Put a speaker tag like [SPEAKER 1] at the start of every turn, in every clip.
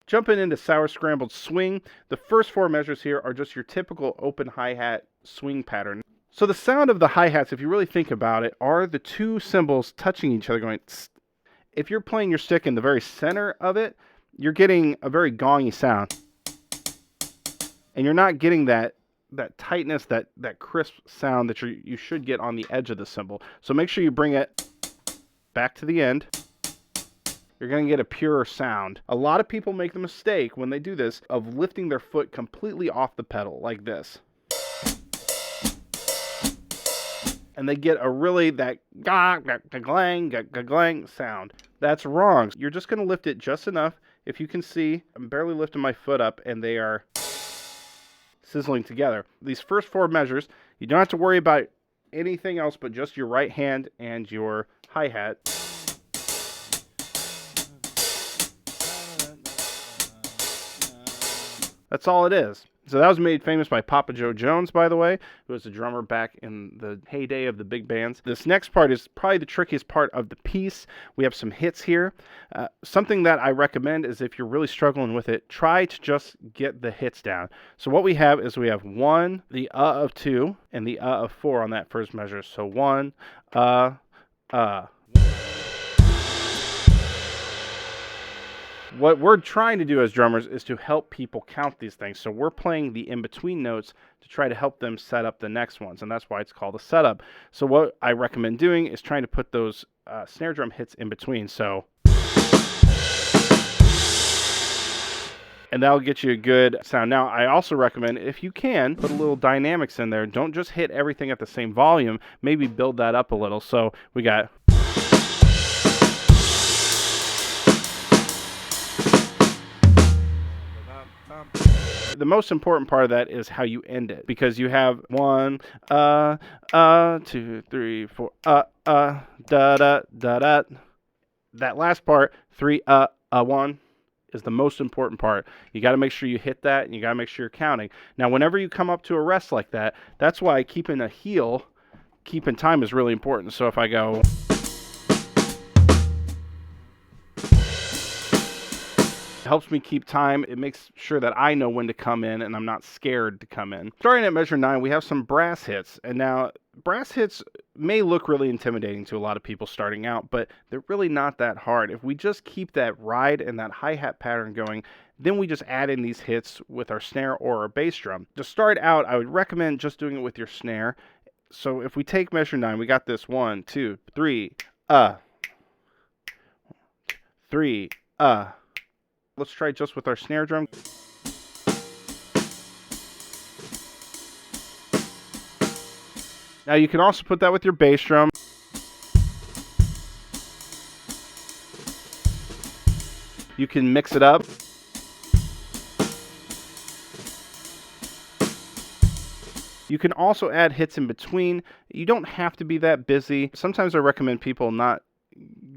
[SPEAKER 1] Jumping into Sour Scrambled Swing, the first 4 measures here are just your typical open hi-hat swing pattern. So the sound of the hi-hats, if you really think about it, are the 2 cymbals touching each other going tss. If you're playing your stick in the very center of it, you're getting a very gongy sound. And you're not getting that tightness, that crisp sound that you should get on the edge of the cymbal. So make sure you bring it back to the end. You're going to get a purer sound. A lot of people make the mistake when they do this of lifting their foot completely off the pedal like this. And they get a really that glang sound. That's wrong. You're just going to lift it just enough. If you can see, I'm barely lifting my foot up and they are sizzling together. These first 4 measures, you don't have to worry about anything else but just your right hand and your hi-hat. That's all it is. So that was made famous by Papa Joe Jones, by the way, who was a drummer back in the heyday of the big bands. This next part is probably the trickiest part of the piece. We have some hits here. Something that I recommend is if you're really struggling with it, try to just get the hits down. So what we have is we have 1, the of 2, and the of 4 on that first measure. So 1, What we're trying to do as drummers is to help people count these things. So we're playing the in-between notes to try to help them set up the next ones, and that's why it's called a setup. So what I recommend doing is trying to put those snare drum hits in between. So, and that'll get you a good sound. Now, I also recommend, if you can, put a little dynamics in there. Don't just hit everything at the same volume. Maybe build that up a little. So we got... The most important part of that is how you end it, because you have 1, 2, 3, 4, da da da da. That last part, 3, 1, is the most important part. You got to make sure you hit that, and you got to make sure you're counting. Now, whenever you come up to a rest like that, that's why keeping a heel, keeping time is really important. So if I go... helps me keep time. It makes sure that I know when to come in and I'm not scared to come in. Starting at measure 9, we have some brass hits. And now, brass hits may look really intimidating to a lot of people starting out, but they're really not that hard. If we just keep that ride and that hi-hat pattern going, then we just add in these hits with our snare or our bass drum. To start out, I would recommend just doing it with your snare. So if we take measure 9, we got this 1, 2, 3, 3, Let's try just with our snare drum. Now you can also put that with your bass drum. You can mix it up. You can also add hits in between. You don't have to be that busy. Sometimes I recommend people not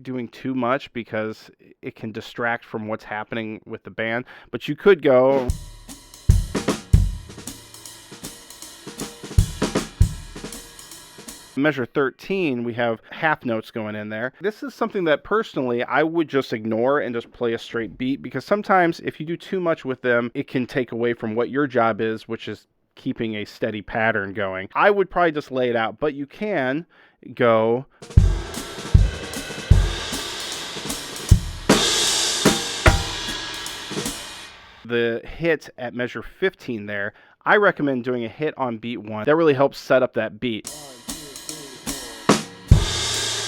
[SPEAKER 1] doing too much because it can distract from what's happening with the band. But you could go... Measure 13, we have half notes going in there. This is something that personally I would just ignore and just play a straight beat, because sometimes if you do too much with them, it can take away from what your job is, which is keeping a steady pattern going. I would probably just lay it out, but you can go... The hit at measure 15 there, I recommend doing a hit on beat 1. That really helps set up that beat.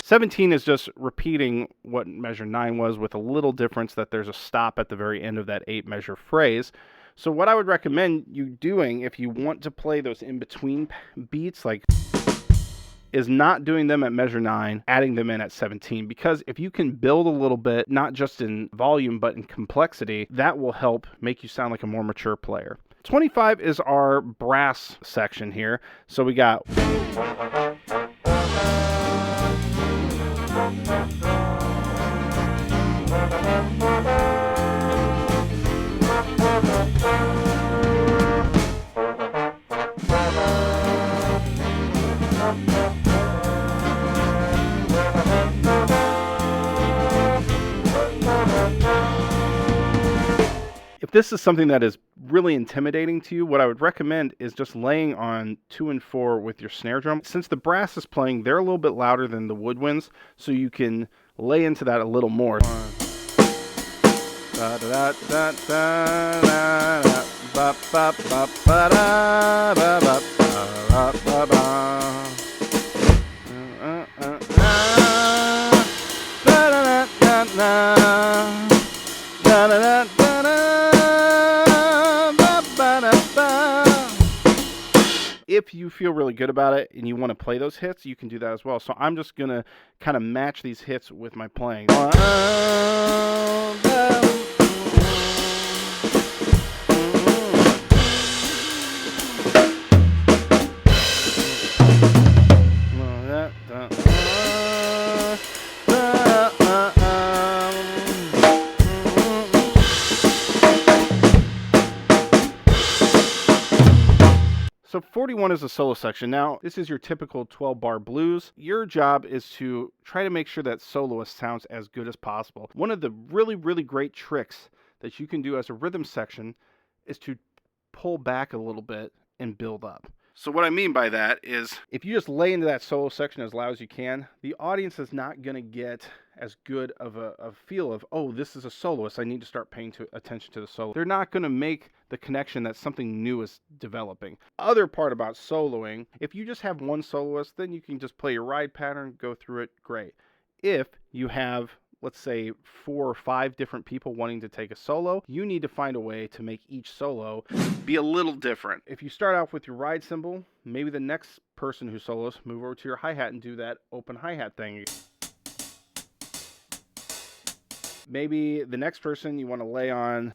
[SPEAKER 1] 17 is just repeating what measure 9 was, with a little difference that there's a stop at the very end of that 8 measure phrase. So what I would recommend you doing if you want to play those in-between beats, like, is not doing them at measure 9, adding them in at 17, because if you can build a little bit, not just in volume, but in complexity, that will help make you sound like a more mature player. 25 is our brass section here. So we got... this is something that is really intimidating to you, what I would recommend is just laying on 2 and 4 with your snare drum. Since the brass is playing, they're a little bit louder than the woodwinds, so you can lay into that a little more. If you feel really good about it and you want to play those hits, you can do that as well. So I'm just going to kind of match these hits with my playing. So 41 is the solo section. Now, this is your typical 12-bar blues. Your job is to try to make sure that soloist sounds as good as possible. One of the really, really great tricks that you can do as a rhythm section is to pull back a little bit and build up. So what I mean by that is if you just lay into that solo section as loud as you can, the audience is not going to get as good of a feel of, oh, this is a soloist, I need to start paying attention to the solo. They're not going to make the connection that something new is developing. Other part about soloing, if you just have one soloist, then you can just play your ride pattern, go through it, great. If you have, let's say, 4 or 5 different people wanting to take a solo, you need to find a way to make each solo be a little different. If you start off with your ride cymbal, maybe the next person who solos move over to your hi-hat and do that open hi-hat thing. Maybe the next person you want to lay on.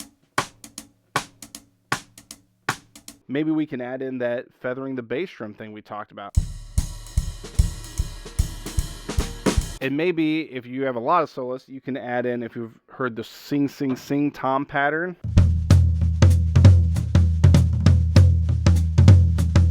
[SPEAKER 1] Maybe we can add in that feathering the bass drum thing we talked about. And maybe if you have a lot of soloists, you can add in, if you've heard the sing, sing, sing tom pattern.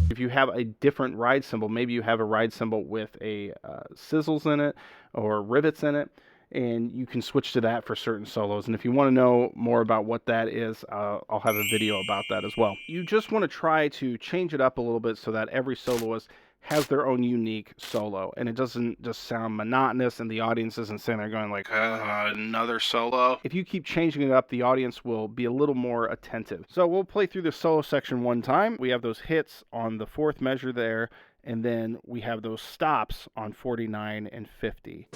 [SPEAKER 1] If you have a different ride cymbal, maybe you have a ride cymbal with a sizzles in it or rivets in it, and you can switch to that for certain solos. And if you want to know more about what that is, I'll have a video about that as well. You just want to try to change it up a little bit so that every soloist has their own unique solo, and it doesn't just sound monotonous and the audience isn't sitting there going like, another solo. If you keep changing it up, the audience will be a little more attentive. So we'll play through the solo section one time. We have those hits on the 4th measure there, and then we have those stops on 49 and 50.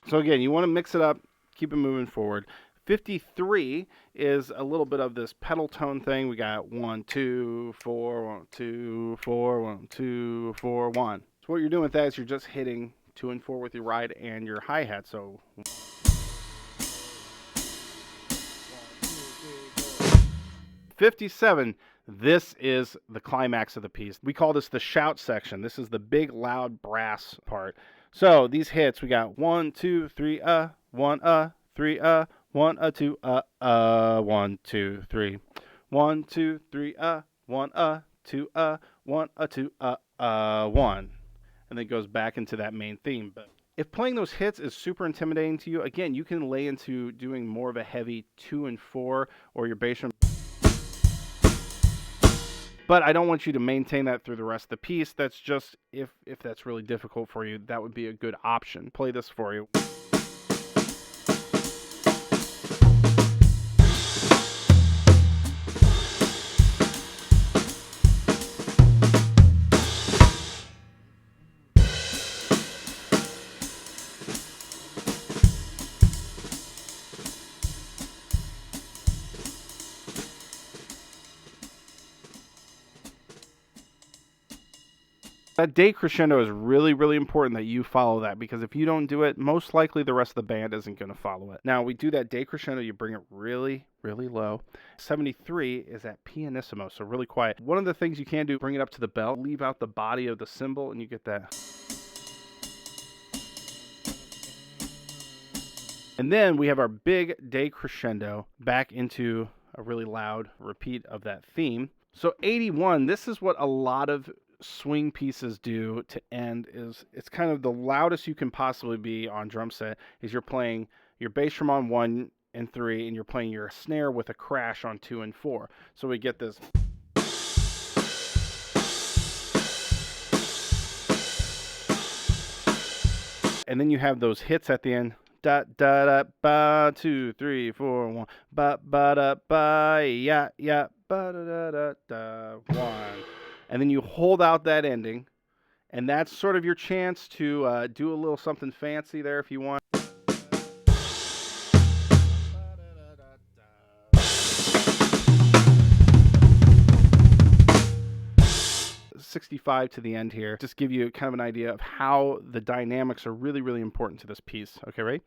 [SPEAKER 1] So again, you want to mix it up, keep it moving forward. 53 is a little bit of this pedal tone thing. We got 1, 2, 4, 1, 2, 4, 1, 2, 4, 1. So what you're doing with that is you're just hitting 2 and 4 with your ride and your hi-hat. So 57, this is the climax of the piece. We call this the shout section. This is the big, loud brass part. So these hits, we got 1, 2, 3, 1, 3, 1, 2, 1, 2, 3, 1, 2, 3, 1, 2, 1, 2, 1, and then it goes back into that main theme. But if playing those hits is super intimidating to you, again, you can lay into doing more of a heavy 2 and 4 or your bass drum. But I don't want you to maintain that through the rest of the piece. That's just, if that's really difficult for you, that would be a good option. Play this for you. That decrescendo is really, really important that you follow that, because if you don't do it, most likely the rest of the band isn't going to follow it. Now, we do that decrescendo, you bring it really, really low. 73 is at pianissimo, so really quiet. One of the things you can do, bring it up to the bell, leave out the body of the cymbal, and you get that. And then we have our big decrescendo back into a really loud repeat of that theme. So 81, this is what a lot of swing pieces do to end. Is it's kind of the loudest you can possibly be on drum set, is you're playing your bass drum on 1 and 3, and you're playing your snare with a crash on 2 and 4. So we get this. And then you have those hits at the end. Da da da ba 2 3 4 1 ba ba da ba ya ya ba da da da da 1. And then you hold out that ending, and that's sort of your chance to do a little something fancy there if you want. 65 to the end here. Just give you kind of an idea of how the dynamics are really, really important to this piece. Okay, right?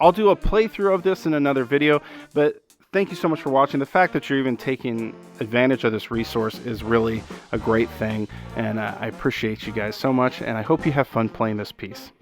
[SPEAKER 1] I'll do a playthrough of this in another video, but thank you so much for watching. The fact that you're even taking advantage of this resource is really a great thing, and I appreciate you guys so much, and I hope you have fun playing this piece.